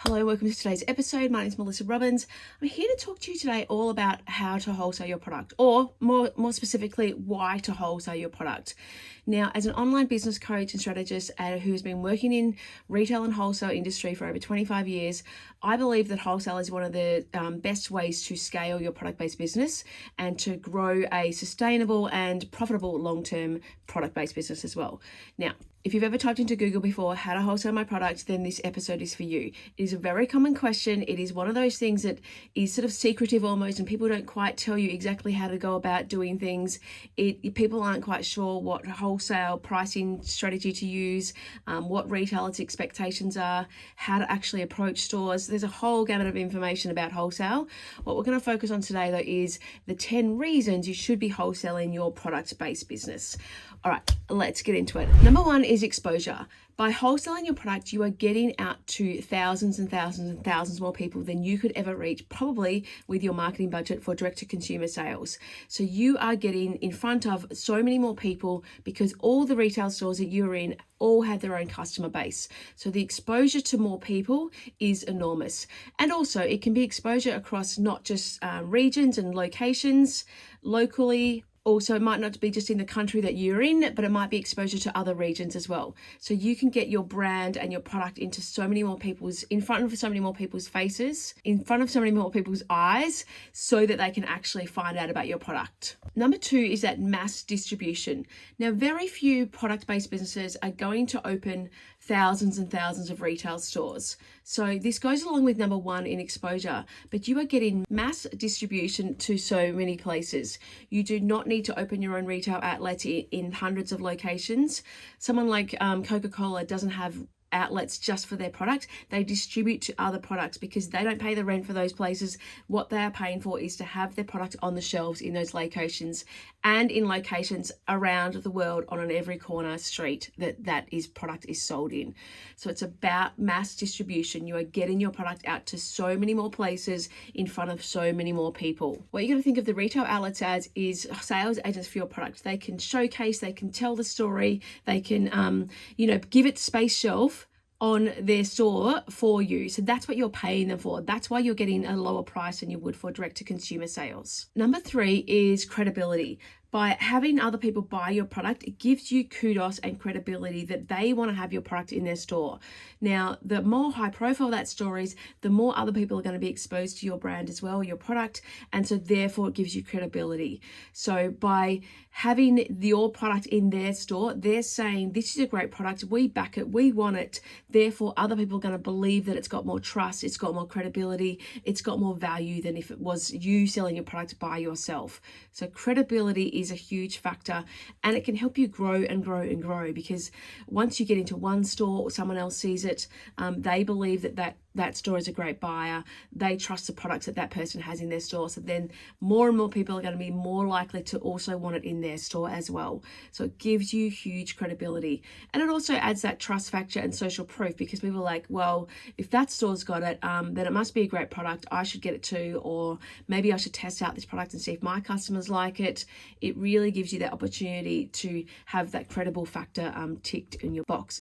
Hello, welcome to today's episode. My name is Melissa Robbins. I'm here to talk to you today all about how to wholesale your product, or more specifically, why to wholesale your product. Now, as an online business coach and strategist who has been working in retail and wholesale industry for over 25 years, I believe that wholesale is one of the best ways to scale your product-based business and to grow a sustainable and profitable long-term product-based business as well. Now, if you've ever typed into Google before, how to wholesale my product, then this episode is for you. It is a very common question. It is one of those things that is sort of secretive almost, and people don't quite tell you exactly how to go about doing things. People aren't quite sure what wholesale pricing strategy to use, what retailers' expectations are, how to actually approach stores. There's a whole gamut of information about wholesale. What we're going to focus on today, though, is the 10 reasons you should be wholesaling your product-based business. All right, let's get into it. Number one is exposure. By wholesaling your product, you are getting out to thousands and thousands and thousands more people than you could ever reach, probably with your marketing budget for direct-to-consumer sales. So you are getting in front of so many more people because all the retail stores that you're in all have their own customer base. So the exposure to more people is enormous. And also it can be exposure across not just regions and locations, locally. Also, it might not be just in the country that you're in, but it might be exposure to other regions as well. So you can get your brand and your product into so many more people's, in front of so many more people's faces, in front of so many more people's eyes, so that they can actually find out about your product. Number two is that mass distribution. Now, very few product-based businesses are going to open thousands and thousands of retail stores. So this goes along with number one in exposure, but you are getting mass distribution to so many places. You do not need to open your own retail outlets in hundreds of locations. Someone like Coca-Cola doesn't have outlets just for their product. They distribute to other products because they don't pay the rent for those places. What they are paying for is to have their product on the shelves in those locations and in locations around the world on an every corner street that product is sold in. So it's about mass distribution. You are getting your product out to so many more places in front of so many more people. What you're going to think of the retail outlets as is sales agents for your product. They can showcase, they can tell the story, they can give it space shelf on their store for you. So that's what you're paying them for. That's why you're getting a lower price than you would for direct-to-consumer sales. Number three is credibility. By having other people buy your product, it gives you kudos and credibility that they want to have your product in their store. Now, the more high profile that store is, the more other people are going to be exposed to your brand as well, your product, and so therefore it gives you credibility. So by having your product in their store, they're saying, this is a great product, we back it, we want it, therefore other people are going to believe that it's got more trust, it's got more credibility, it's got more value than if it was you selling your product by yourself. So credibility is a huge factor, and it can help you grow and grow and grow, because once you get into one store or someone else sees it, they believe that store is a great buyer. They trust the products that person has in their store. So then more and more people are going to be more likely to also want it in their store as well. So it gives you huge credibility. And it also adds that trust factor and social proof, because people are like, well, if that store's got it, then it must be a great product. I should get it too. Or maybe I should test out this product and see if my customers like it. It really gives you that opportunity to have that credible factor ticked in your box.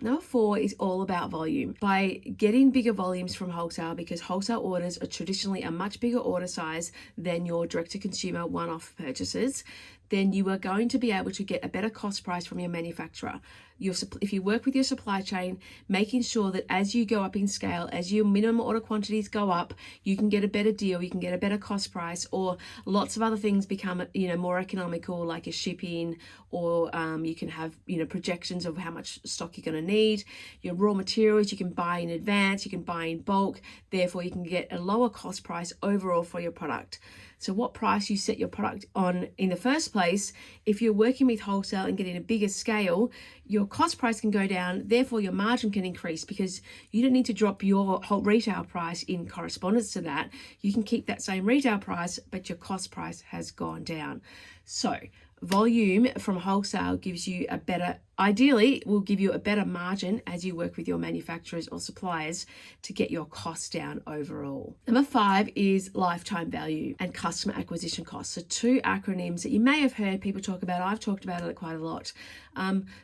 Number four is all about volume. By getting bigger volumes from wholesale, because wholesale orders are traditionally a much bigger order size than your direct-to-consumer one-off purchases, then you are going to be able to get a better cost price from your manufacturer. If you work with your supply chain, making sure that as you go up in scale, as your minimum order quantities go up, you can get a better deal, you can get a better cost price, or lots of other things become more economical, like your shipping, or you can have projections of how much stock you're going to need. Your raw materials you can buy in advance, you can buy in bulk, therefore you can get a lower cost price overall for your product. So what price you set your product on in the first place, if you're working with wholesale and getting a bigger scale, your cost price can go down, therefore your margin can increase, because you don't need to drop your whole retail price in correspondence to that. You can keep that same retail price, but your cost price has gone down. So volume from wholesale gives you a better ideally it will give you a better margin as you work with your manufacturers or suppliers to get your costs down overall. Number 5 is lifetime value and customer acquisition costs. So 2 acronyms that you may have heard people talk about. I've talked about it quite a lot.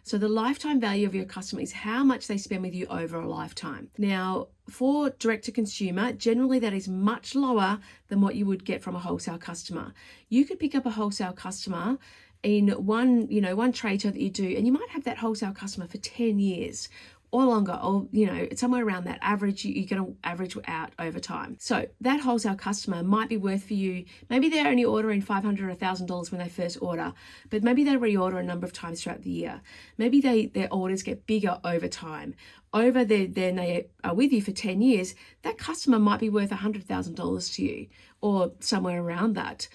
So the lifetime value of your customer is how much they spend with you over a lifetime. Now, for direct to consumer, generally that is much lower than what you would get from a wholesale customer. You could pick up a wholesale customer in one trade show that you do, and you might have that wholesale customer for 10 years or longer, or somewhere around that average. You're going to average out over time. So that wholesale customer might be worth for you, maybe they're only ordering $500 or $1,000 when they first order, but maybe they reorder a number of times throughout the year. Maybe their orders get bigger over time. Then they are with you for 10 years, that customer might be worth $100,000 to you, or somewhere around that.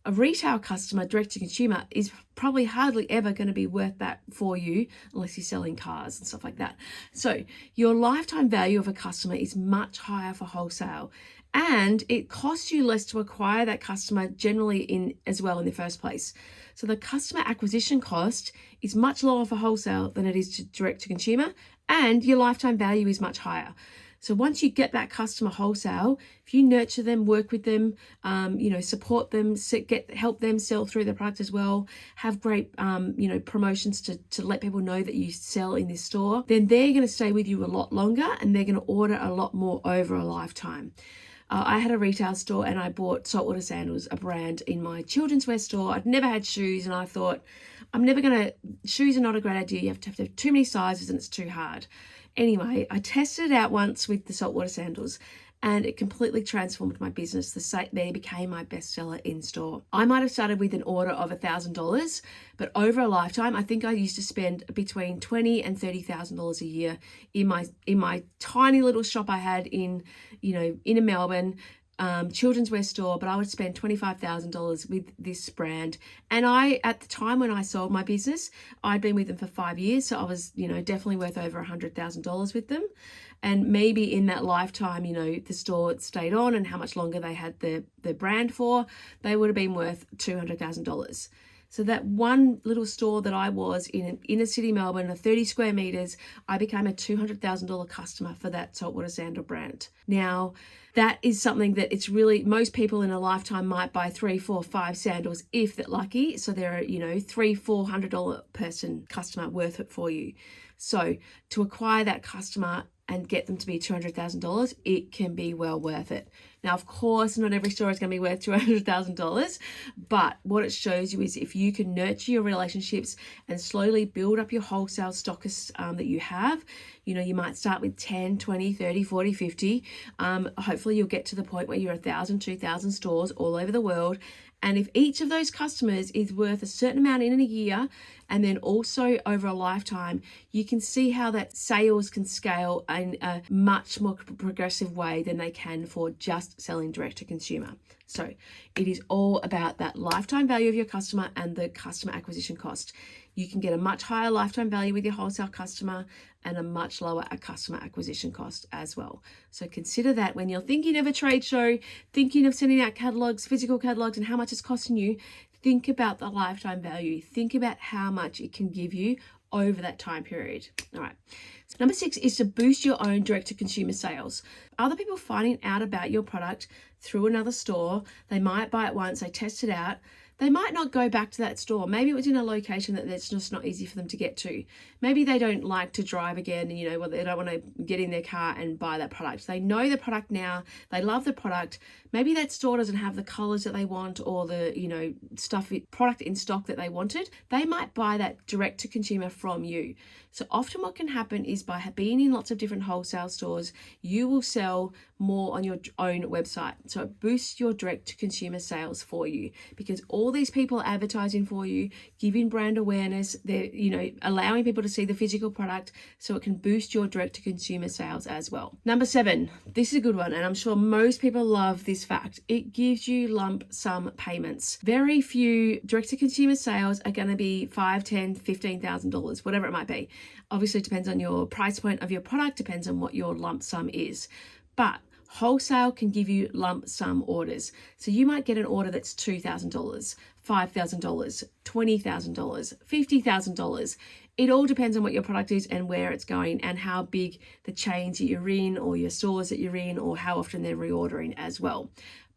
A retail customer, direct to consumer, is probably hardly ever going to be worth that for you unless you're selling cars and stuff like that. So your lifetime value of a customer is much higher for wholesale, and it costs you less to acquire that customer generally in the first place. So the customer acquisition cost is much lower for wholesale than it is to direct to consumer, and your lifetime value is much higher. So once you get that customer wholesale, if you nurture them, work with them, support them, help them sell through the product as well, have great, promotions to let people know that you sell in this store, then they're going to stay with you a lot longer, and they're going to order a lot more over a lifetime. I had a retail store, and I bought saltwater sandals, a brand, in my children's wear store. I'd never had shoes, and I thought, shoes are not a great idea. You have to have too many sizes, and it's too hard. Anyway, I tested it out once with the saltwater sandals, and it completely transformed my business. They became my bestseller in store. I might have started with an order of $1,000, but over a lifetime, I think I used to spend between $20,000 and $30,000 a year in my tiny little shop I had in Melbourne. Children's wear store, but I would spend $25,000 with this brand. And at the time when I sold my business, I'd been with them for 5 years. So I was, definitely worth over $100,000 with them. And maybe in that lifetime, the store stayed on, and how much longer they had the brand for, they would have been worth $200,000. So that one little store that I was in inner city Melbourne, 30 square meters, I became a $200,000 customer for that saltwater sandal brand. Now, that is something that it's really, most people in a lifetime might buy 3, 4, 5 sandals if they're lucky. So they're a, $300-$400 person customer worth it for you. So to acquire that customer and get them to be $200,000, it can be well worth it. Now, of course, not every store is going to be worth $200,000, but what it shows you is if you can nurture your relationships and slowly build up your wholesale stockists that you have, you might start with 10, 20, 30, 40, 50. Hopefully you'll get to the point where you're 1,000, 2,000 stores all over the world. And if each of those customers is worth a certain amount in a year, and then also over a lifetime, you can see how that sales can scale in a much more progressive way than they can for just selling direct to consumer. So it is all about that lifetime value of your customer and the customer acquisition cost. You can get a much higher lifetime value with your wholesale customer and a much lower customer acquisition cost as well. So consider that when you're thinking of a trade show, thinking of sending out catalogs, physical catalogs, and how much it's costing you. Think about the lifetime value. Think about how much it can give you over that time period. All right. So number 6 is to boost your own direct-to-consumer sales. Other people finding out about your product through another store, they might buy it once, they test it out. They might not go back to that store. Maybe it was in a location that's just not easy for them to get to. Maybe they don't like to drive again, and they don't want to get in their car and buy that product. They know the product now. They love the product. Maybe that store doesn't have the colors that they want, or the product in stock that they wanted. They might buy that direct to consumer from you. So often what can happen is by being in lots of different wholesale stores, you will sell more on your own website. So it boosts your direct to consumer sales for you, because all these people are advertising for you, giving brand awareness. They're, allowing people to see the physical product, so it can boost your direct to consumer sales as well. Number 7, this is a good one, and I'm sure most people love this fact. It gives you lump sum payments. Very few direct to consumer sales are going to be $5,000, $10,000, $15,000, whatever it might be. Obviously, it depends on your price point of your product, depends on what your lump sum is. But wholesale can give you lump sum orders. So you might get an order that's $2,000, $5,000, $20,000, $50,000. It all depends on what your product is and where it's going and how big the chains that you're in or your stores that you're in or how often they're reordering as well.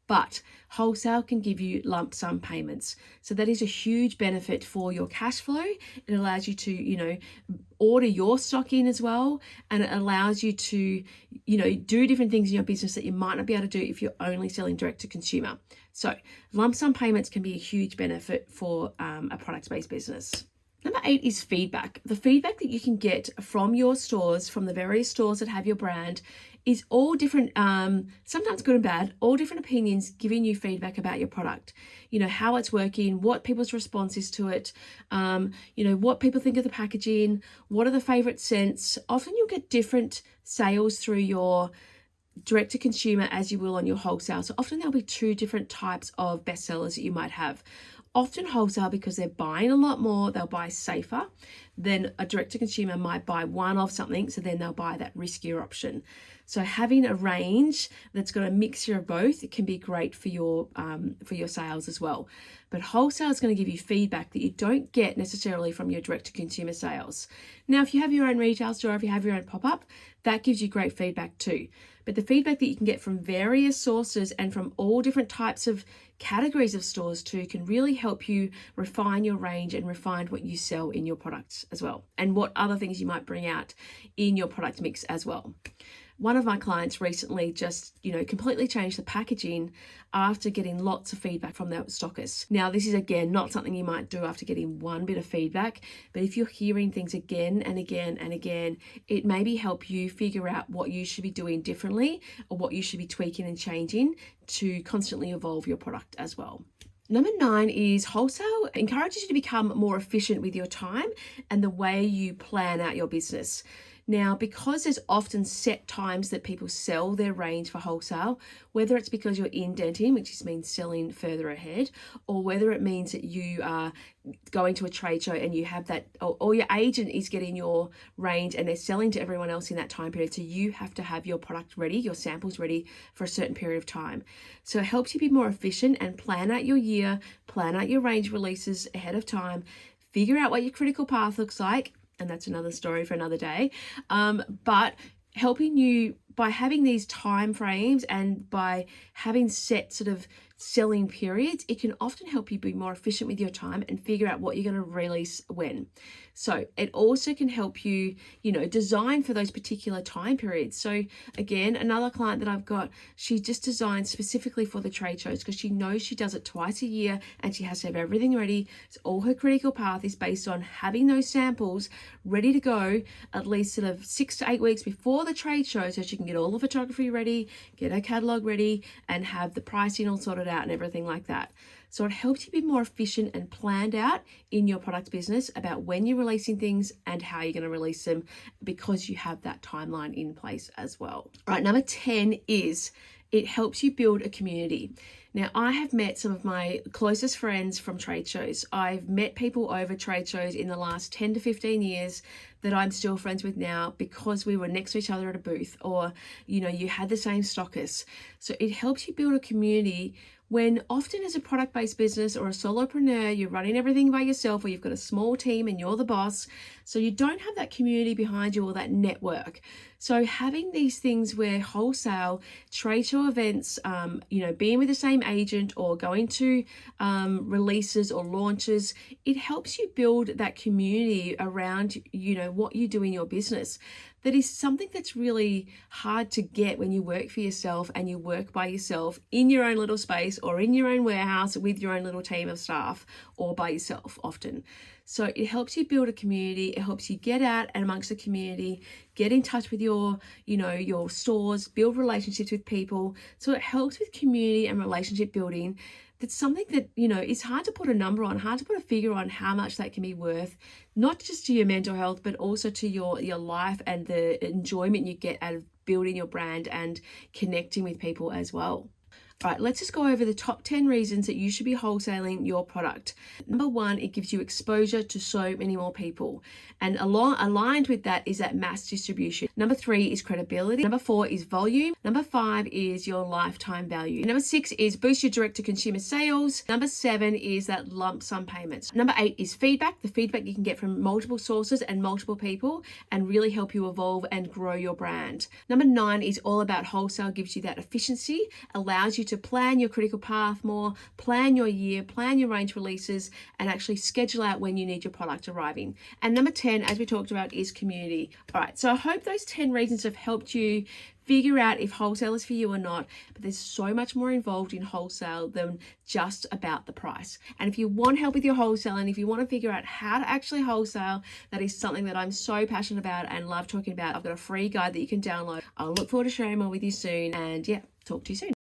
But wholesale can give you lump sum payments. So that is a huge benefit for your cash flow. It allows you to, order your stock in as well. And it allows you to, do different things in your business that you might not be able to do if you're only selling direct to consumer. So lump sum payments can be a huge benefit for a product-based business. Number 8 is feedback. The feedback that you can get from your stores, from the various stores that have your brand, is all different, sometimes good and bad, all different opinions giving you feedback about your product. How it's working, what people's response is to it, what people think of the packaging, what are the favorite scents. Often you'll get different sales through your direct to consumer as you will on your wholesale. So often there'll be 2 different types of bestsellers that you might have. Often wholesale, because they're buying a lot more, they'll buy safer than a direct to consumer might buy one of something, so then they'll buy that riskier option. So having a range that's got a mixture of both, it can be great for your sales as well. But wholesale is going to give you feedback that you don't get necessarily from your direct to consumer sales. Now, if you have your own retail store, if you have your own pop-up, that gives you great feedback too. But the feedback that you can get from various sources and from all different types of categories of stores too can really help you refine your range and refine what you sell in your products as well, and what other things you might bring out in your product mix as well. One of my clients recently just, completely changed the packaging after getting lots of feedback from their stockists. Now, this is again not something you might do after getting one bit of feedback, but if you're hearing things again and again and again, it maybe help you figure out what you should be doing differently or what you should be tweaking and changing to constantly evolve your product as well. Number 9 is wholesale encourages you to become more efficient with your time and the way you plan out your business. Now, because there's often set times that people sell their range for wholesale, whether it's because you're indenting, which just means selling further ahead, or whether it means that you are going to a trade show and you have that, or your agent is getting your range and they're selling to everyone else in that time period. So you have to have your product ready, your samples ready for a certain period of time. So it helps you be more efficient and plan out your year, plan out your range releases ahead of time, figure out what your critical path looks like. And that's another story for another day. But helping you by having these time frames and by having set sort of selling periods, it can often help you be more efficient with your time and figure out what you're going to release when. So it also can help you, design for those particular time periods. So again, another client that I've got, she just designed specifically for the trade shows because she knows she does it twice a year and she has to have everything ready. So all her critical path is based on having those samples ready to go at least sort of 6 to 8 weeks before the trade show, so she can get all the photography ready, get her catalog ready, and have the pricing all sorted out and everything like that. So it helps you be more efficient and planned out in your product business about when you're releasing things and how you're going to release them because you have that timeline in place as well. All right, number 10 is it helps you build a community. Now, I have met some of my closest friends from trade shows. I've met people over trade shows in the last 10 to 15 years that I'm still friends with now because we were next to each other at a booth, or, you had the same stockists. So it helps you build a community when often as a product-based business or a solopreneur, you're running everything by yourself, or you've got a small team and you're the boss. So you don't have that community behind you or that network. So having these things where wholesale, trade show events, being with the same agent or going to releases or launches, it helps you build that community around, what you do in your business. That is something that's really hard to get when you work for yourself and you work by yourself in your own little space or in your own warehouse with your own little team of staff or by yourself often. So it helps you build a community. It helps you get out and amongst the community, get in touch with your stores, build relationships with people. So it helps with community and relationship building. That's something that, is hard to put a number on, hard to put a figure on how much that can be worth, not just to your mental health, but also to your life and the enjoyment you get out of building your brand and connecting with people as well. All right, let's just go over the top 10 reasons that you should be wholesaling your product. Number one, it gives you exposure to so many more people. And aligned with that is that mass distribution. Number three is credibility. Number four is volume. Number five is your lifetime value. Number six is boost your direct to consumer sales. Number seven is that lump sum payments. Number eight is feedback. The feedback you can get from multiple sources and multiple people and really help you evolve and grow your brand. Number nine is all about wholesale, gives you that efficiency, allows you to plan your critical path more, plan your year, plan your range releases, and actually schedule out when you need your product arriving. And number 10, as we talked about, is community. All right, so I hope those 10 reasons have helped you figure out if wholesale is for you or not, but there's so much more involved in wholesale than just about the price. And if you want help with your wholesale, and if you want to figure out how to actually wholesale, that is something that I'm so passionate about and love talking about. I've got a free guide that you can download. I'll look forward to sharing more with you soon, and yeah, talk to you soon.